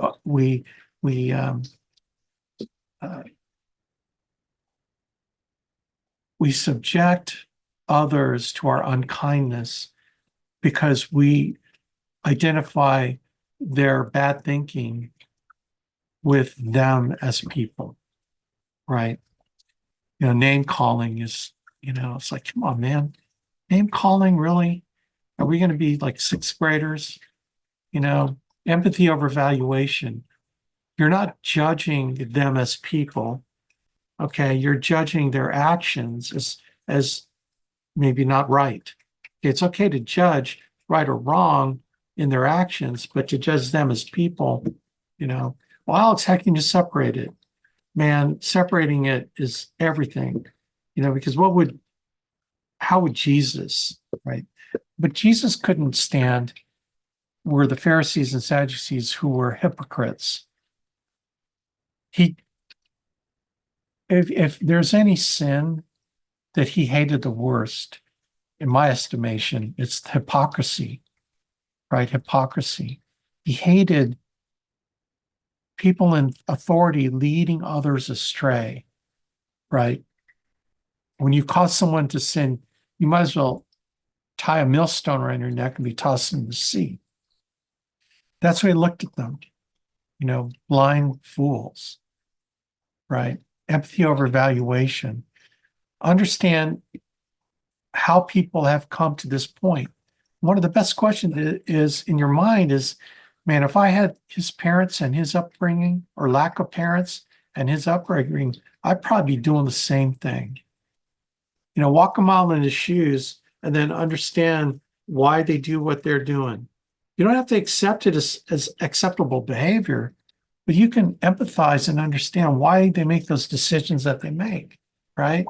subject others to our unkindness because we identify their bad thinking with them as people, right? Name calling is, it's like, come on, man. Name calling, really? Are we going to be like sixth graders? Empathy over valuation. You're not judging them as people. Okay, you're judging their actions as maybe not right. It's okay to judge right or wrong in their actions, but to judge them as people, well, Alex, how can you separate it? Man, separating it is everything, because how would Jesus, right? But Jesus couldn't stand were the Pharisees and Sadducees who were hypocrites. If there's any sin that he hated the worst, in my estimation, it's hypocrisy, right? Hypocrisy. He hated people in authority leading others astray, right? When you cause someone to sin, you might as well tie a millstone around your neck and be tossed in the sea. That's why he looked at them, blind fools, right? Empathy over valuation. Understand how people have come to this point. One of the best questions is in your mind is, man, if I had his parents and his upbringing or lack of parents and his upbringing, I'd probably be doing the same thing. Walk a mile in his shoes and then understand why they do what they're doing. You don't have to accept it as acceptable behavior, but you can empathize and understand why they make those decisions that they make, right?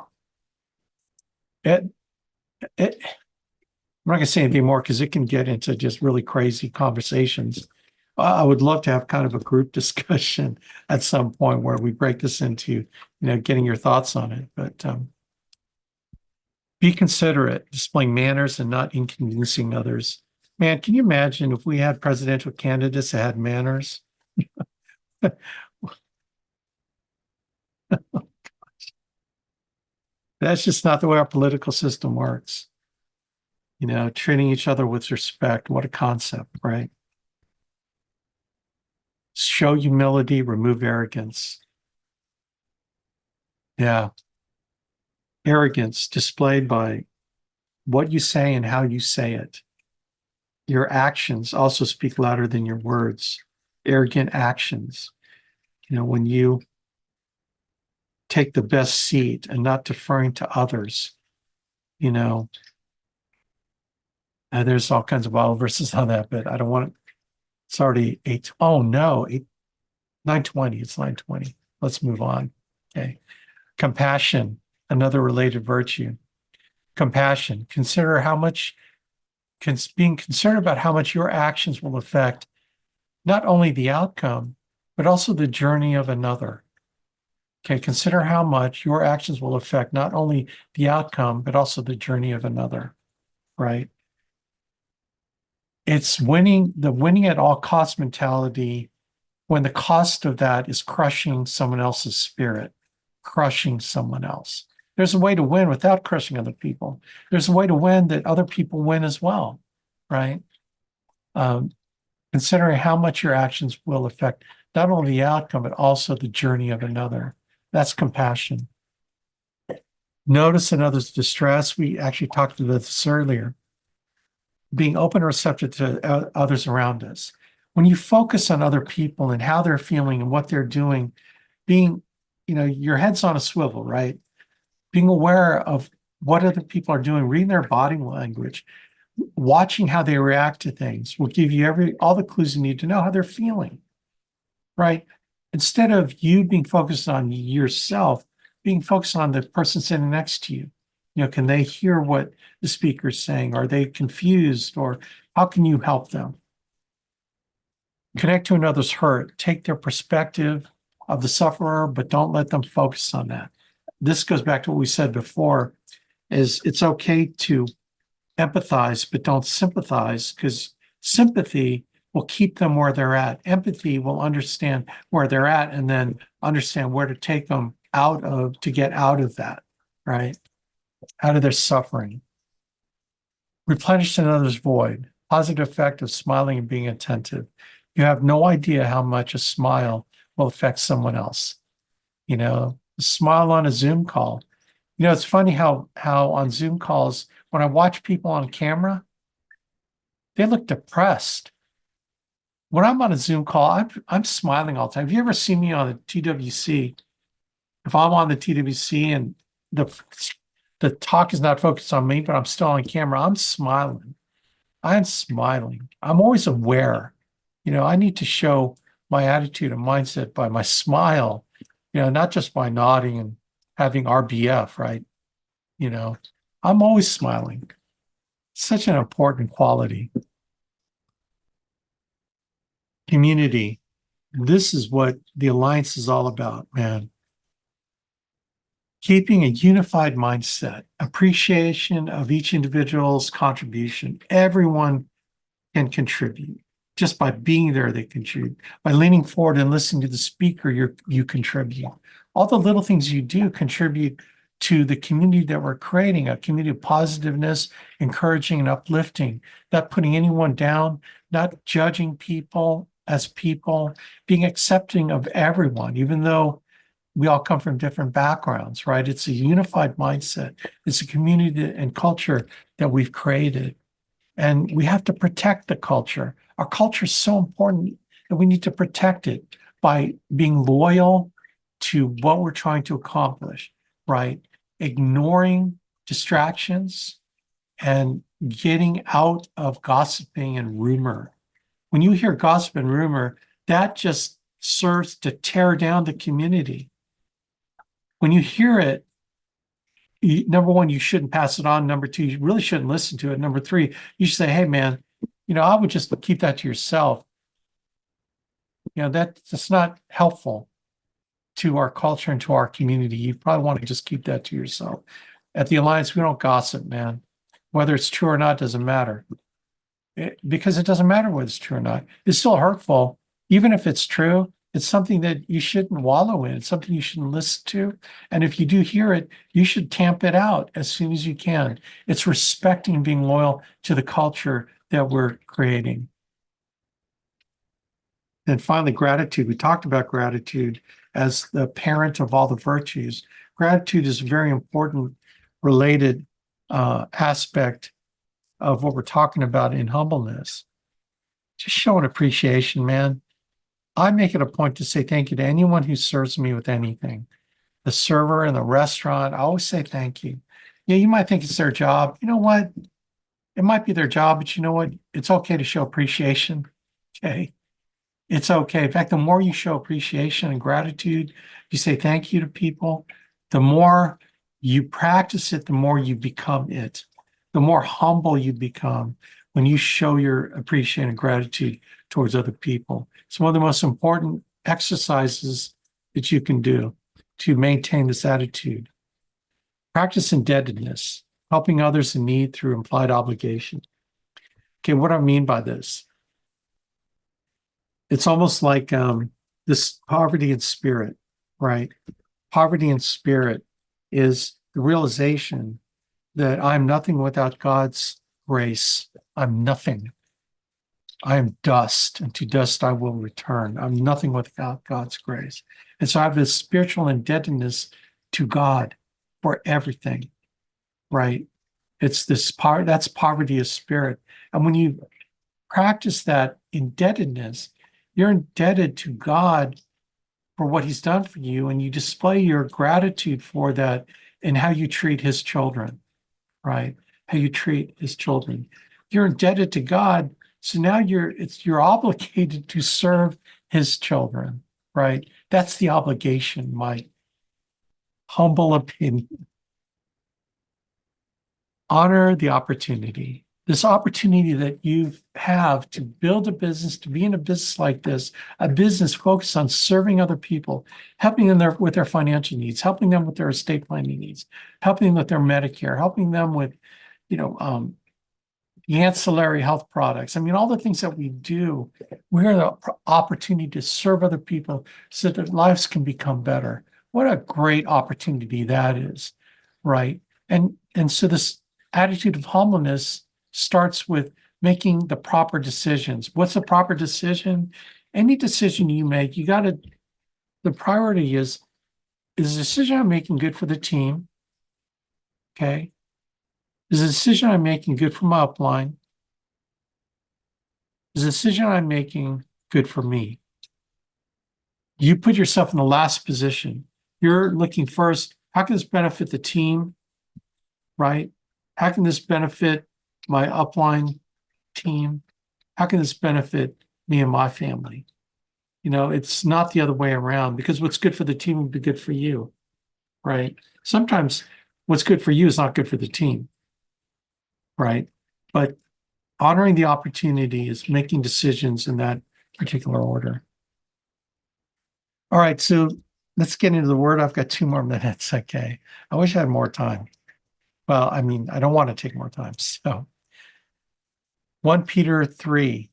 I'm not going to say anything more because it can get into just really crazy conversations. I would love to have kind of a group discussion at some point where we break this into, getting your thoughts on it. But be considerate, displaying manners and not inconveniencing others. Man, can you imagine if we had presidential candidates that had manners? That's just not the way our political system works. Treating each other with respect. What a concept, right? Show humility, remove arrogance. Yeah. Arrogance displayed by what you say and how you say it. Your actions also speak louder than your words. Arrogant actions. When you take the best seat and not deferring to others, there's all kinds of Bible verses on that, but I don't want it. It's already 8. Oh no, 9:20. It's 9:20. Let's move on. Okay. Compassion, another related virtue. Compassion. Being concerned about how much your actions will affect not only the outcome, but also the journey of another. Okay. Consider how much your actions will affect not only the outcome, but also the journey of another, right? It's the winning at all cost mentality when the cost of that is crushing someone else's spirit, crushing someone else. There's a way to win without crushing other people. There's a way to win that other people win as well, right? Considering how much your actions will affect not only the outcome, but also the journey of another. That's compassion. Notice another's distress. We actually talked about this earlier. Being open and receptive to others around us. When you focus on other people and how they're feeling and what they're doing, your head's on a swivel, right? Being aware of what other people are doing, reading their body language, watching how they react to things will give you all the clues you need to know how they're feeling, right? Instead of you being focused on yourself, being focused on the person sitting next to you. Can they hear what the speaker's saying? Are they confused? Or how can you help them? Connect to another's hurt. Take their perspective of the sufferer, but don't let them focus on that. This goes back to what we said before, is it's okay to empathize, but don't sympathize, because sympathy will keep them where they're at. Empathy will understand where they're at and then understand where to take them to get out of that, right? Out of their suffering. Replenish another's void, positive effect of smiling and being attentive. You have no idea how much a smile will affect someone else. You know, a smile on a Zoom call. You know, it's funny how on Zoom calls, when I watch people on camera, they look depressed. When I'm on a Zoom call, I'm smiling all the time. Have you ever seen me on a TWC? If I'm on the TWC and the talk is not focused on me, but I'm still on camera, I'm smiling. I'm smiling. I'm always aware. You know, I need to show my attitude and mindset by my smile, you know, not just by nodding and having RBF, right? You know, I'm always smiling. Such an important quality. Community. This is what the Alliance is all about, man. Keeping a unified mindset, appreciation of each individual's contribution. Everyone can contribute. Just by being there, they contribute. By leaning forward and listening to the speaker, you contribute. All the little things you do contribute to the community that we're creating, a community of positiveness, encouraging and uplifting, not putting anyone down, not judging people as people, being accepting of everyone, even though we all come from different backgrounds, right? It's a unified mindset. It's a community and culture that we've created. And we have to protect the culture. Our culture is so important that we need to protect it by being loyal to what we're trying to accomplish, right? Ignoring distractions and getting out of gossiping and rumor. When you hear gossip and rumor, that just serves to tear down the community. When you hear it, number one, you shouldn't pass it on. Number two, you really shouldn't listen to it. Number three, you should say, hey, man, you know, I would just keep that to yourself. You know, that's not helpful to our culture and to our community. You probably want to just keep that to yourself. At the Alliance, we don't gossip, man. Whether it's true or not doesn't matter. Because it doesn't matter whether it's true or not. It's still hurtful. Even if it's true, it's something that you shouldn't wallow in. It's something you shouldn't listen to. And if you do hear it, you should tamp it out as soon as you can. It's respecting and being loyal to the culture that we're creating. And finally, gratitude. We talked about gratitude as the parent of all the virtues. Gratitude is a very important related aspect of what we're talking about in humbleness. Just showing appreciation, man. I make it a point to say thank you to anyone who serves me with anything. The server in the restaurant, I always say thank you. Yeah, you might think it's their job. You know what? It might be their job, but you know what? It's okay to show appreciation. Okay. It's okay. In fact, the more you show appreciation and gratitude, you say thank you to people, the more you practice it, the more you become it. The more humble you become when you show your appreciation and gratitude towards other people. It's one of the most important exercises that you can do to maintain this attitude. Practice indebtedness, helping others in need through implied obligation. Okay, what do I mean by this? It's almost like this poverty in spirit, right? Poverty in spirit is the realization that I'm nothing without God's grace. I'm nothing. I am dust, and to dust I will return. I'm nothing without God's grace. And so I have this spiritual indebtedness to God for everything, right? It's this part, that's poverty of spirit. And when you practice that indebtedness, you're indebted to God for what he's done for you, and you display your gratitude for that in how you treat his children, right? How you treat his children. You're indebted to God, so now you're obligated to serve his children, right? That's the obligation, my humble opinion. Honor the opportunity. This opportunity that you have to build a business, to be in a business like this, a business focused on serving other people, helping them with their financial needs, helping them with their estate planning needs, helping them with their Medicare, helping them with, the ancillary health products. I mean, all the things that we do, we have the opportunity to serve other people so that their lives can become better. What a great opportunity that is, right? And so this attitude of humbleness starts with making the proper decisions. What's the proper decision? Any decision you make, the priority is the decision I'm making good for the team? Okay. Is the decision I'm making good for my upline? Is the decision I'm making good for me? You put yourself in the last position. You're looking first, how can this benefit the team? Right? How can this benefit my upline team? How can this benefit me and my family? It's not the other way around, because what's good for the team would be good for you, right? Sometimes what's good for you is not good for the team, right? But honoring the opportunity is making decisions in that particular order. All right, so let's get into the word. I've got 2 more minutes. Okay. I wish I had more time. Well, I mean, I don't want to take more time. So 1 Peter 3,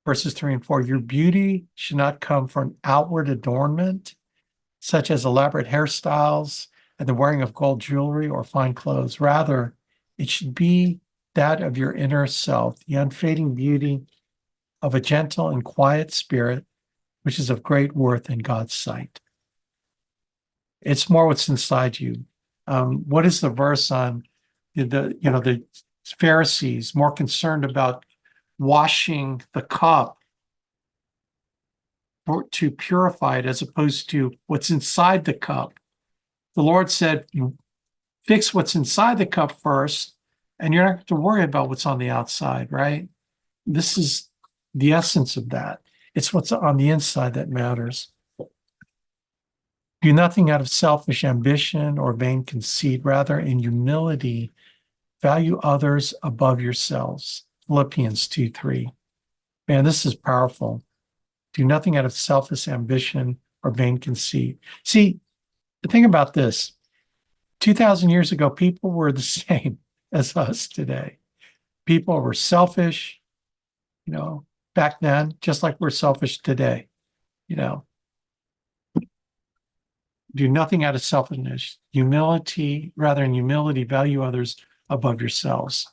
verses 3 and 4, your beauty should not come from outward adornment, such as elaborate hairstyles and the wearing of gold jewelry or fine clothes. Rather, it should be that of your inner self, the unfading beauty of a gentle and quiet spirit, which is of great worth in God's sight. It's more what's inside you. What is the verse on the Pharisees more concerned about washing the cup to purify it as opposed to what's inside the cup? The Lord said, you fix what's inside the cup first, and you're not going to worry about what's on the outside, right? This is the essence of that. It's what's on the inside that matters. Do nothing out of selfish ambition or vain conceit, rather in humility, value others above yourselves. Philippians 2:3. Man, this is powerful. Do nothing out of selfish ambition or vain conceit. See, the thing about this, 2,000 years ago, people were the same as us today. People were selfish, back then, just like we're selfish today, Do nothing out of selfishness. Rather in humility, value others above yourselves.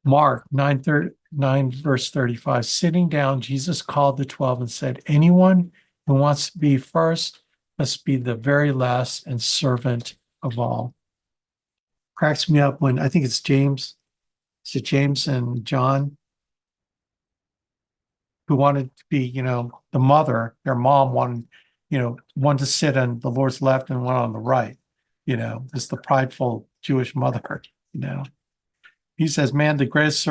Mark 9 verse 35, sitting down, Jesus called the 12 and said, anyone who wants to be first must be the very last and servant of all. Cracks me up when I think it's James. Is it James and John? Who wanted to be, the mother, their mom wanted, one to sit on the Lord's left and one on the right, this the prideful Jewish mother, He says, man, the greatest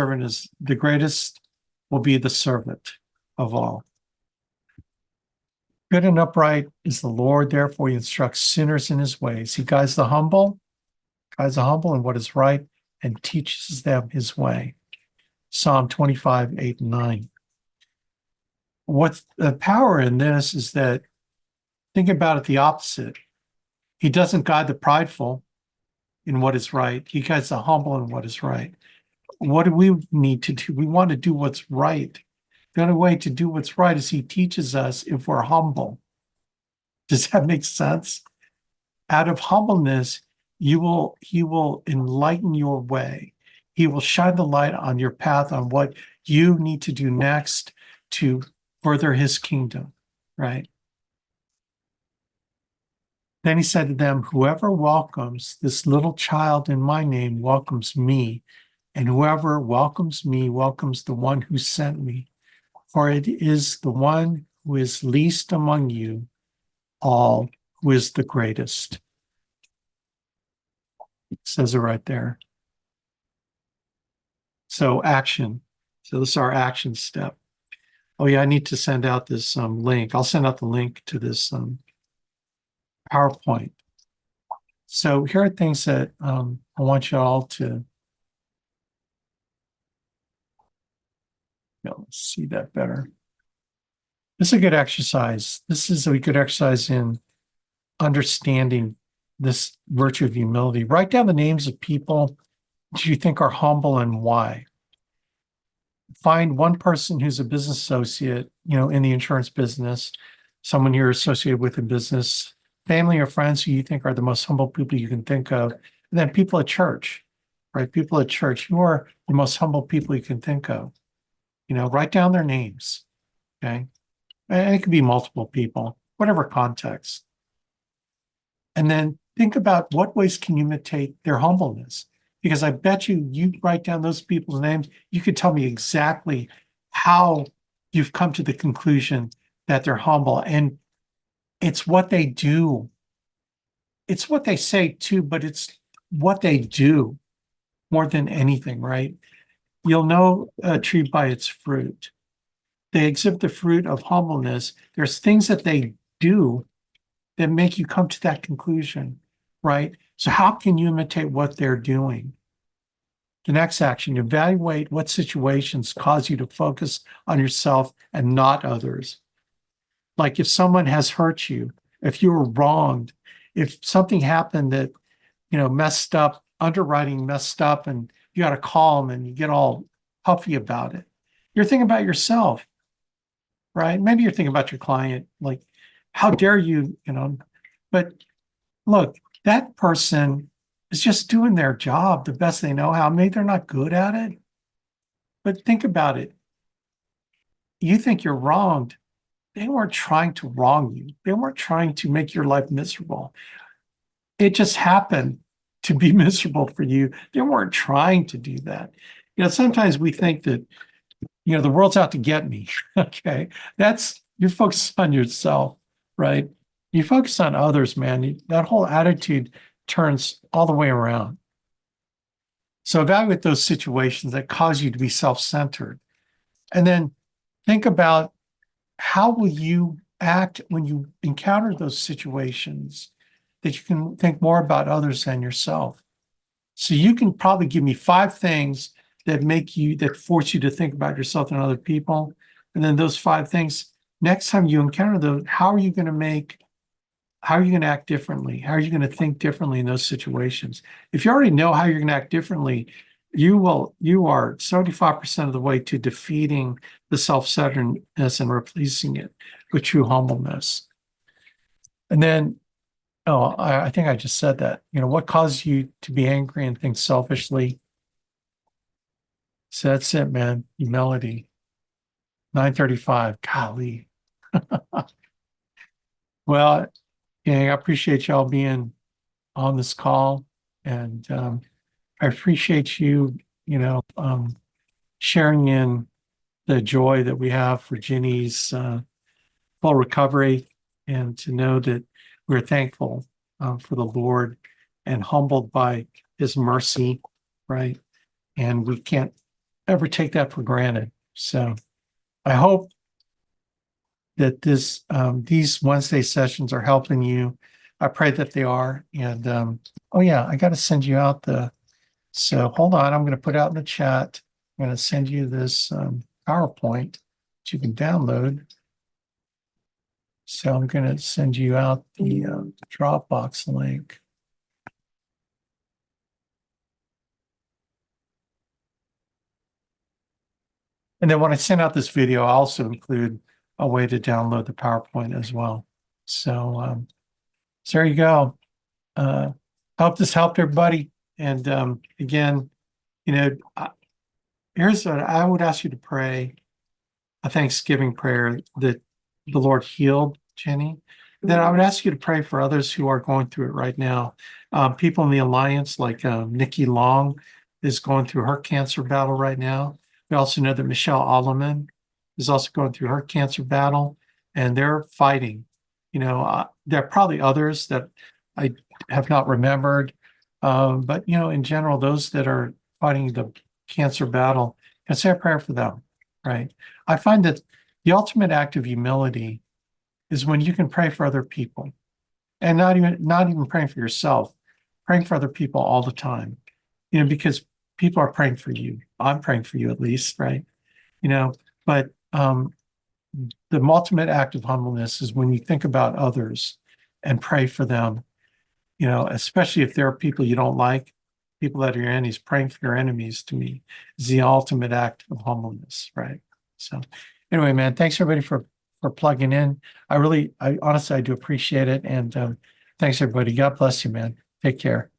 will be the servant of all. Good and upright is the Lord, therefore he instructs sinners in his ways. He guides the humble in what is right and teaches them his way. Psalm 25, 8 and 9. What's the power in this is that, think about it the opposite. He doesn't guide the prideful in what is right. He guides the humble in what is right. What do we need to do? We want to do what's right. The only way to do what's right is he teaches us if we're humble. Does that make sense? Out of humbleness, he will enlighten your way. He will shine the light on your path on what you need to do next to further his kingdom, right? Then he said to them, whoever welcomes this little child in my name welcomes me, and whoever welcomes me welcomes the one who sent me. For it is the one who is least among you all who is the greatest. It says it right there. So action. So this is our action step. Oh yeah, I need to send out this link. I'll send out the link to this PowerPoint. So here are things that I want you all to let's see that better. This is a good exercise. This is a good exercise in understanding this virtue of humility. Write down the names of people that you think are humble and why. Find one person who's a business associate, in the insurance business, someone you're associated with in business, family or friends who you think are the most humble people you can think of, and then people at church. right? People at church, who are the most humble people you can think of? Write down their names, okay? And it could be multiple people, whatever context. And then think about what ways can you imitate their humbleness? Because I bet you write down those people's names, you could tell me exactly how you've come to the conclusion that they're humble. And it's what they do. It's what they say too, but it's what they do more than anything, right? You'll know a tree by its fruit. They exhibit the fruit of humbleness. There's things that they do that make you come to that conclusion, right? So how can you imitate what they're doing? The next action, evaluate what situations cause you to focus on yourself and not others. Like if someone has hurt you, if you were wronged, if something happened that, messed up, underwriting messed up, and you got to call them and you get all puffy about it. You're thinking about yourself, right? Maybe you're thinking about your client, like, how dare you, but look, that person is just doing their job the best they know how. Maybe they're not good at it, but think about it. You think you're wronged. They weren't trying to wrong you. They weren't trying to make your life miserable. It just happened to be miserable for you. They weren't trying to do that. Sometimes we think that, the world's out to get me. Okay. You're focused on yourself, right? You focus on others, man. That whole attitude turns all the way around. So evaluate those situations that cause you to be self-centered. And then think about, how will you act when you encounter those situations that you can think more about others than yourself? So you can probably give me 5 things that force you to think about yourself and other people. And then those 5 things, next time you encounter those, how are you going to act differently? How are you going to think differently in those situations? If you already know how you're going to act differently, you are 75% of the way to defeating the self-centeredness and replacing it with true humbleness. And then, I think I just said that, what causes you to be angry and think selfishly? So that's it, man. Humility. 9:35. Golly. Well, gang, I appreciate y'all being on this call, and I appreciate you, sharing in the joy that we have for Ginny's full recovery, and to know that we're thankful for the Lord and humbled by His mercy, right? And we can't ever take that for granted. So I hope that these Wednesday sessions are helping you. I pray that they are. And oh yeah, I got to send you out so hold on, I'm going to put out in the chat. I'm going to send you this PowerPoint that you can download. So I'm going to send you out the Dropbox link. And then when I send out this video, I'll also include a way to download the PowerPoint as well. So, so there you go. Hope this helped everybody. And again, here's what I would ask you to pray: a Thanksgiving prayer that the Lord healed Jenny. Then I would ask you to pray for others who are going through it right now. People in the Alliance, like Nikki Long, is going through her cancer battle right now. We also know that Michelle Alleman is also going through her cancer battle, and they're fighting. There are probably others that I have not remembered, but in general, those that are fighting the cancer battle, can say a prayer for them, right? I find that the ultimate act of humility is when you can pray for other people, and not even praying for yourself, praying for other people all the time, because people are praying for you. I'm praying for you, at least, right? But the ultimate act of humbleness is when you think about others and pray for them, especially if there are people you don't like, people that are your enemies. Praying for your enemies, to me, is the ultimate act of humbleness, right? So anyway, man, thanks everybody for plugging in. I honestly, I do appreciate it. And thanks everybody. God bless you, man. Take care.